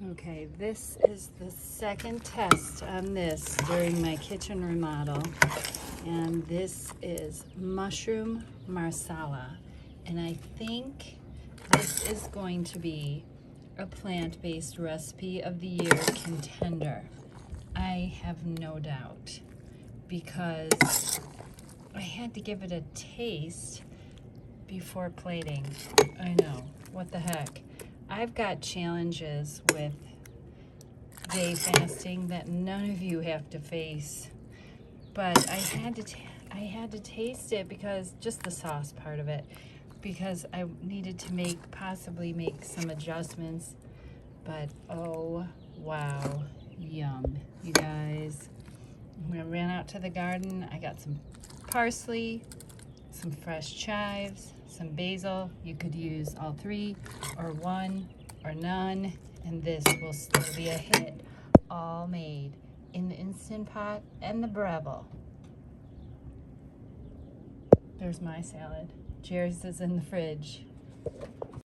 Okay, this is the second test on this during my kitchen remodel, and this is Mushroom Marsala, and I think this is going to be a plant-based recipe of the year contender. I have no doubt, because I had to give it a taste before plating. I know, what the heck. I've got challenges with day fasting that none of you have to face, but I had to taste it, because just the sauce part of it, because I needed to possibly make some adjustments. But oh wow, yum, you guys. When I ran out to the garden, I got some parsley, some fresh chives, some basil. You could use all three, or one, or none, and this will still be a hit. All made in the Instant Pot and the Breville. There's my salad. Jerry's is in the fridge.